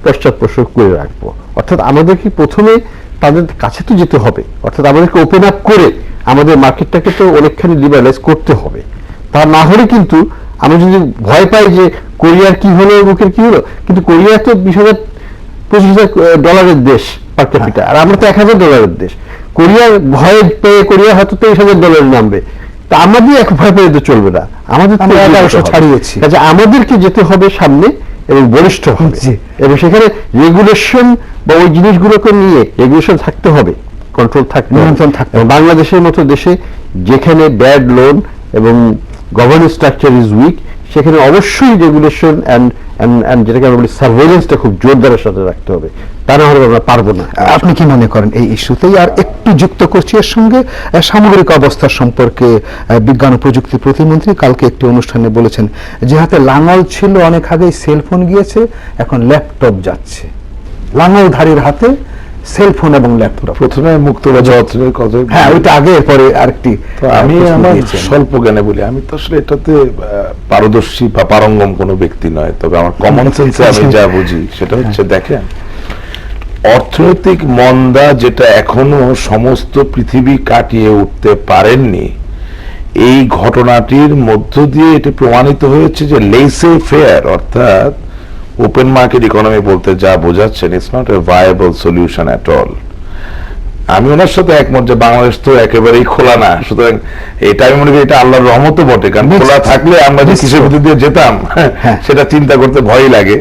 Speaker 2: পশ্চাৎপসর করে রাখবো। অর্থাৎ আমাদেরকে প্রথমে তাদের কাছে তো যেতে হবে, অর্থাৎ আমাদেরকে ওপেন আপ করে আমাদের মার্কেটটাকে তো অনেকখানি লিবারালাইজ করতে হবে। তা না হলে কিন্তু আমরা যদি ভয় পাই যে কোরিয়ার কি হলো, মুখের কি হলো, কিন্তু কোরিয়া তো 20,000-25,000 ডলারের দেশ পার ক্যাপিটা, আর আমরা তো 1,000 ডলারের দেশ। কোরিয়ার ভয়ে পেয়ে কোরিয়া হয়তো 23,000 ডলার নামবে, তা আমাদের এক ভয় পেয়ে তো চলবে না, আমাদের 1100 ছাড়িয়েছি। কাজে আমাদেরকে যেতে হবে সামনে এবং বলিষ্ঠ হবে, এবং সেখানে রেগুলেশন বা ওই জিনিসগুলোকে নিয়ে রেগুলেশন থাকতে হবে, কন্ট্রোল থাকতে, নিয়ন্ত্রণ থাকতে হবে। বাংলাদেশের মতো দেশে যেখানে ব্যাড লোন এবং গভর্নেন্স স্ট্রাকচার ইজ উইক, সেখানে অবশ্যই রেগুলেশন অ্যান্ড যেটাকে আমরা বলি সার্ভেইলেন্সটা খুব জোরদারের সাথে রাখতে হবে, তা না হলে আমরা পারবো না।
Speaker 1: আপনি কি মনে করেন এই ইস্যুতেই? আর একটু যুক্ত করছি এর সঙ্গে সামগ্রিক অবস্থা সম্পর্কে। বিজ্ঞান ও প্রযুক্তি প্রতিমন্ত্রী কালকে একটি অনুষ্ঠানে বলেছেন যে হাতে লাঙল ছিল অনেক আগেই সেলফোন গিয়েছে, এখন ল্যাপটপ যাচ্ছে। লাঙলধারীর হাতে সেলফোন এবং ল্যাপটপ।
Speaker 3: প্রথমে মুক্তবাজার অর্থনীতির কথা,
Speaker 1: হ্যাঁ, ওইটা আগে, পরে আরেকটি।
Speaker 3: আমি আমার স্বল্প জ্ঞানে বলি, আমি তো আসলে এটাতে পারদর্শী বা পারঙ্গম কোনো ব্যক্তি নয়, তবে আমার কমন সেন্সে আমি যা বুঝি সেটা হচ্ছে, দেখেন, অর্থনৈতিক মন্দা যেটা এখনো সমস্ত পৃথিবী কাটিয়ে উঠতে পারেননি, এই ঘটনাটির মধ্য দিয়ে এটি প্রমাণিত হয়েছে যে লেসে ফেয়ার অর্থাৎ ওপেন মার্কেট ইকোনমি বলতে যা বোঝাচ্ছেন, it's not a viable solution at all. আমি ওনার সাথে একমত যে বাংলাদেশ তো একেবারেই খোলা না, সুতরাং এটা আমি মনে করি এটা আল্লাহর রহমতও বটে, কারণ খোলা থাকলে আমরা যে কিসের ভিতর দিয়ে যেতাম সেটা চিন্তা করতে ভয়ই লাগে।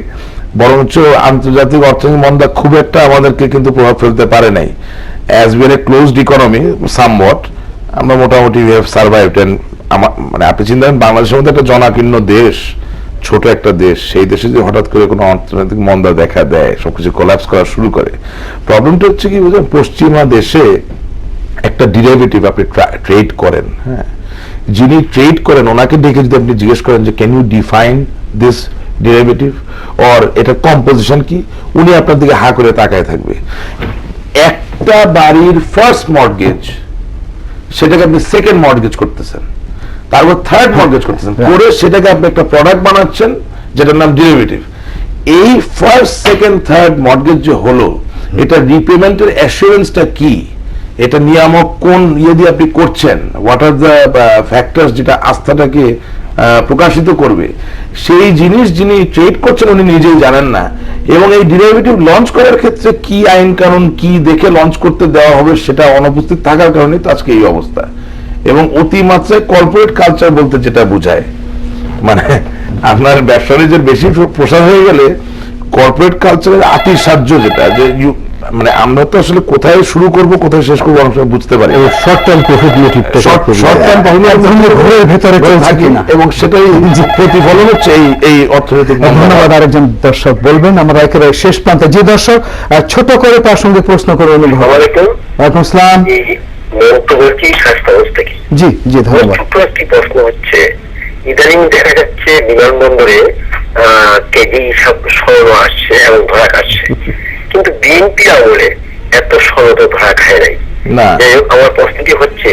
Speaker 3: বরঞ্চ আন্তর্জাতিক অর্থনৈতিক মন্দা খুব একটা আমাদেরকে কিন্তু প্রভাব ফেলতে পারে নাই। অ্যাজ ওয়েল এ ক্লোজড ইকোনমি সামওয়াট, আমরা মোটামুটি উই হ্যাভ সার্ভাইভড। মানে আপনি চিন্তা করেন বাংলাদেশের মধ্যে একটা জনাকীর্ণ দেশ, ছোট একটা দেশ, সেই দেশে যদি হঠাৎ করে কোনো অর্থনৈতিক মন্দা দেখা দেয়, সবকিছু কোল্যাপস করা শুরু করে, প্রবলেমটা হচ্ছে কি বুঝলেন, পশ্চিমা দেশে একটা ডিরাইভেটিভ আপনি ট্রেড করেন, হ্যাঁ, যিনি ট্রেড করেন ওনাকে ডেকে যদি আপনি জিজ্ঞেস করেন যে can you define this derivative or এটা কম্পোজিশন কি, উনি আপনার দিকে হা করে তাকায় থাকবে। একটা বাড়ির ফার্স্ট মর্টগেজ, সেটাকে আপনি সেকেন্ড মর্টগেজ করতেছেন, তারপর থার্ড মর্টগেজ করতেছেন, করে সেটাকে আপনি একটা প্রোডাক্ট বানাচ্ছেন যেটার নাম ডেরিভেটিভ। এই ফার্স্ট সেকেন্ড থার্ড মর্টগেজ যে হলো, এটা রিপেমেন্টের অ্যাসুরেন্সটা কি, এটা নিয়ামক কোন ইয়ে দিয়ে আপনি করছেন, হোয়াট আর দ্য ফ্যাক্টরস যেটা আস্থাটাকে প্রকাশিত করবে, সেই জিনিস যিনি ট্রেড করছেন উনি নিজেই জানেন না। এবং এই ডেরিভেটিভ লঞ্চ করার ক্ষেত্রে কি আইন কানুন কি দেখে লঞ্চ করতে দেওয়া হবে সেটা অনুপস্থিত থাকার কারণে তো আজকে এই অবস্থা। এবং অতিমাত্রায় কর্পোরেট কালচার বলতে যেটা বোঝায়, মানে আপনার ব্যবসা বাণিজ্যের বেশি প্রসার হয়ে গেলে কর্পোরেট কালচারের আতিসাহ্য, যেটা যে মানে আমরা তো আসলে কোথায় শুরু করব কোথায় শেষ করবো আমরা বুঝতে পারি
Speaker 2: শর্ট টার্ম প্রফিট মোটিভটা
Speaker 3: শর্ট টার্ম
Speaker 1: ঘরের ভেতরে থাকি না,
Speaker 3: এবং সেটাই প্রতিফলন হচ্ছে এই অর্থনৈতিক।
Speaker 1: ধন্যবাদ। আরেকজন দর্শক বলবেন, আমরা একেবারে শেষ প্রান্তে। যে দর্শক ছোট করে তার সঙ্গে প্রশ্ন করে অনুভব। ওয়ালাইকুম আসসালাম।
Speaker 5: মন্তব্যটি স্বাস্থ্য অবস্থা কি?
Speaker 1: জি জি ধন্যবাদ।
Speaker 5: ছোট্ট একটি প্রশ্ন হচ্ছে, ইদানিং দেখা যাচ্ছে বিমানবন্দরে কেজি সব স্বর্ণ আসছে এবং ধরা খাচ্ছে, কিন্তু বিএনপি আমলে এত স্বর্ণ তো ধরা খায় নাই।
Speaker 3: না,
Speaker 5: যাই হোক, আমার প্রশ্নটি হচ্ছে,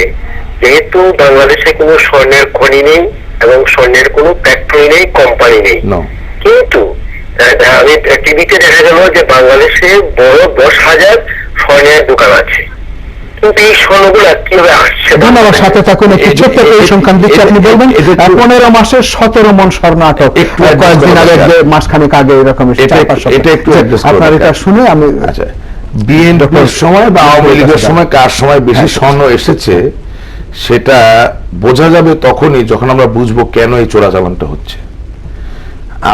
Speaker 5: যেহেতু বাংলাদেশে কোনো স্বর্ণের খনি নেই এবং স্বর্ণের কোনো ফ্যাক্টরি নেই, কোম্পানি নেই, কিন্তু আমি টিভিতে দেখা গেল যে বাংলাদেশে বড় 10,000 স্বর্ণের দোকান আছে, কিন্তু এই স্বর্ণগুলা কিভাবে আসছে?
Speaker 1: ধন্যবাদ। সাথে থাকুন, একটি ছোট্ট পরিসংখ্যান দিচ্ছি, আপনি বলবেন। 15 মাসে 17 মণ স্বর্ণ আটক, কয়েকদিন আগে, মাসখানেক আগে এরকম। আপনার এটা শুনে আমি
Speaker 3: বিএনপির সময় বা আওয়ামী লীগের সময় কার সময় বেশি স্বর্ণ এসেছে সেটা বোঝা যাবে তখনই যখন আমরা বুঝবো কেন এই চোরাচালানটা হচ্ছে।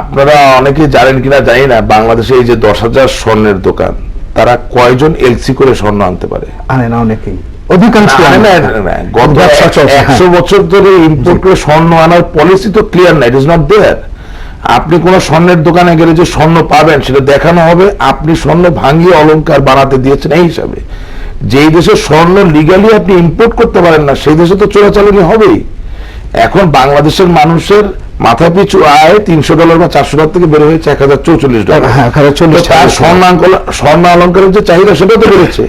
Speaker 3: আপনারা অনেকে জানেন কিনা জানি না, বাংলাদেশে এই যে 10,000 স্বর্ণের দোকান, তারা কয়জন এলসি করে স্বর্ণ আনতে পারে?
Speaker 1: আনে না অনেকেই, অধিকাংশ।
Speaker 3: গত 100 বছর ধরে ইম্পোর্ট করে স্বর্ণ আনার পলিসি তো ক্লিয়ার না, ইট ইজ নট দেয়ার। আপনি কোন স্বর্ণের দোকানে গেলে যে স্বর্ণ পাবেন সেটা দেখানো হবে আপনি স্বর্ণ ভাঙিয়ে অলংকার বানাতে দিয়েছেন এই হিসাবে। যেই দেশে স্বর্ণ লিগালি আপনি ইম্পোর্ট করতে পারেন না সেই দেশে তো চোরাচালানি হবেই। এখন বাংলাদেশের মানুষের মাথা পিছু আয় $300 বা $400 থেকে বেড়ে হয়েছে $1,040। স্বর্ণ অলংকারের যে চাহিদা সেটা তো বেড়েছে।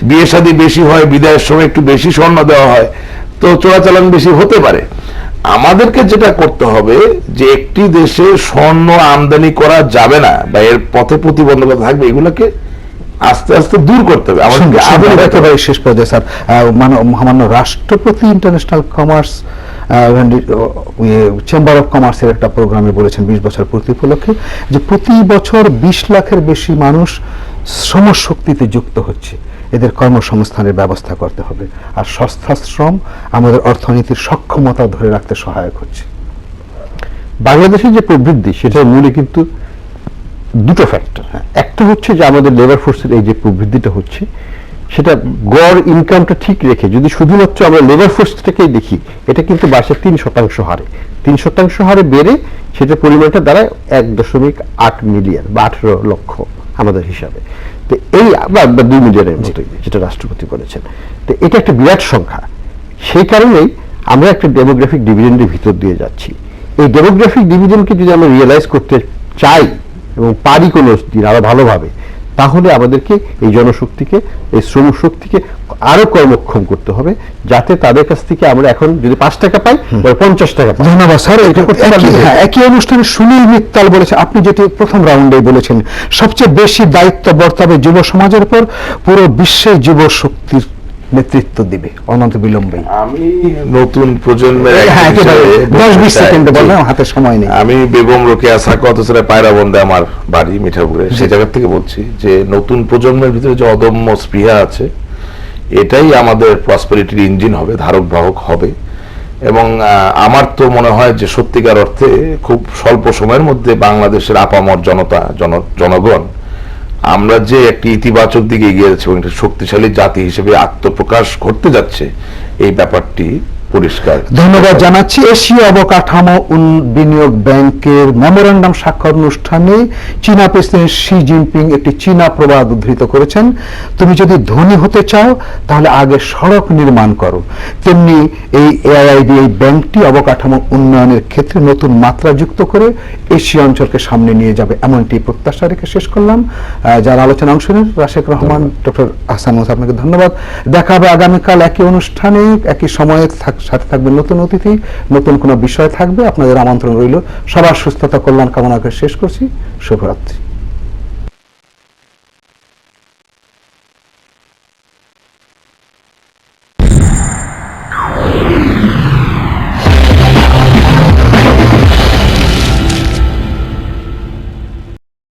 Speaker 3: বিয়ে শাদী বেশি হয়, বিদায়ের সময় একটু বেশি স্বর্ণ দেওয়া হয়, তো চোরাচালান বেশি হতে পারে। আমাদেরকে যেটা করতে হবে যে একটি দেশে স্বর্ণ আমদানি করা যাবে না বা এর পথে প্রতিবন্ধকতা থাকবে, এগুলোকে আস্তে আস্তে দূর করতে হবে।
Speaker 1: একেবারে শেষ পর্যায়ে স্যার, মহামান্য রাষ্ট্রপতি ইন্টারন্যাশনাল কমার্স চেম্বার অফ কমার্সের একটা প্রোগ্রামে বলেছেন 20 বছর পূর্তি উপলক্ষে যে প্রতি বছর 20 লাখের বেশি মানুষ শ্রমশক্তিতে যুক্ত হচ্ছে, এদের কর্মসংস্থানের ব্যবস্থা করতে হবে। আর সস্তা শ্রম আমাদের অর্থনীতির সক্ষমতা ধরে রাখতে সহায়ক হচ্ছে।
Speaker 2: বাংলাদেশের যে প্রবৃদ্ধি সেটার মূলে কিন্তু দুটো ফ্যাক্টর। একটা হচ্ছে যে আমাদের লেবার ফোর্সের এই যে প্রবৃদ্ধিটা হচ্ছে সেটা গড় ইনকামটা ঠিক রেখে যদি শুধুমাত্র আমরা লেবার ফোর্সটাকেই দেখি, এটা কিন্তু বাড়ছে 3% হারে। 3% হারে বেড়ে সেটার পরিমাণটা দাঁড়ায় 1.8 মিলিয়ন বা 18 লক্ষ আমাদের হিসাবে। তো এই বা 2 মিলিয়নের মতো যেটা রাষ্ট্রপতি বলেছেন, তো এটা একটা বিরাট সংখ্যা। সেই কারণেই আমরা একটা ডেমোগ্রাফিক ডিভিডেন্ডের ভিতর দিয়ে যাচ্ছি। এই ডেমোগ্রাফিক ডিভিডেন্ডকে যদি আমরা রিয়েলাইজ করতে চাই এবং পারি কোনো দিন আরো ভালোভাবে, তাহলে আমাদেরকে এই জনশক্তিকে, এই শ্রম শক্তিকে আরো কর্মক্ষম করতে হবে, যাতে তাদের কাছ থেকে আমরা এখন যদি 5 টাকা পাই 50 টাকা পাই।
Speaker 1: ধন্যবাদ স্যার। একই অনুষ্ঠানে সুনীল মিত্তাল বলেছে, আপনি যেটি প্রথম রাউন্ডে বলেছেন, সবচেয়ে বেশি দায়িত্ব বর্তাবে যুব সমাজের উপর, পুরো বিশ্বে যুব শক্তির নেতৃত্ব দিবে অনন্ত বিলম্বে।
Speaker 3: আমি নতুন প্রজন্মের
Speaker 1: 10-20 সেকেন্ডে বললাম, হাতে সময় নেই।
Speaker 3: আমি বেগম রোকেয়া সাকাওয়াত হোসেনের পায়রাবন্দে আমার বাড়ি মিঠাপুরে, সেই জায়গা থেকে বলছি যে নতুন প্রজন্মের ভিতরে যে অদম্য স্পৃহা আছে, এটাই আমাদের প্রসপেরিটির ইঞ্জিন হবে, ধারক বাহক হবে। এবং আমার তো মনে হয় যে সত্যিকার অর্থে খুব স্বল্প সময়ের মধ্যে বাংলাদেশের আপামর জনগণ আমরা যে একটি ইতিবাচক দিকে এগিয়ে যাচ্ছে এবং একটা শক্তিশালী জাতি হিসেবে আত্মপ্রকাশ ঘটতে যাচ্ছে, এই ব্যাপারটি পরিষ্কার।
Speaker 1: ধন্যবাদ জানাচ্ছি। এশীয় অবকাঠামো বিনিয়োগ ব্যাংকের মেমোরেন্ডাম স্বাক্ষর অনুষ্ঠানে চীনা প্রেসিডেন্ট শি জিনপিং একটি চীনা প্রবাদ উদ্ধৃত করেছেন, তুমি যদি ধনী হতে চাও তাহলে আগে সড়ক নির্মাণ করো। তেমনি এই এআইআইবি, এই ব্যাংকটি অবকাঠামো উন্নয়নের ক্ষেত্রে নতুন মাত্রা যুক্ত করে এশিয়া অঞ্চলকে সামনে নিয়ে যাবে, এমনটি প্রত্যাশা রেখে শেষ করলাম। যারা আলোচনা অংশ নেন, রাশেক রহমান, ডক্টর আহসান মোসা, আপনাকে ধন্যবাদ। দেখা হবে আগামীকাল একই অনুষ্ঠানে একই সময়ে। সাথে থাকবেন নতুন অতিথি, নতুন কোনো বিষয় থাকবে। আপনাদের আমন্ত্রণ রইল। সবার সুস্থতা কল্যাণ কামনা করে শেষ করছি। শুভরাত্রি।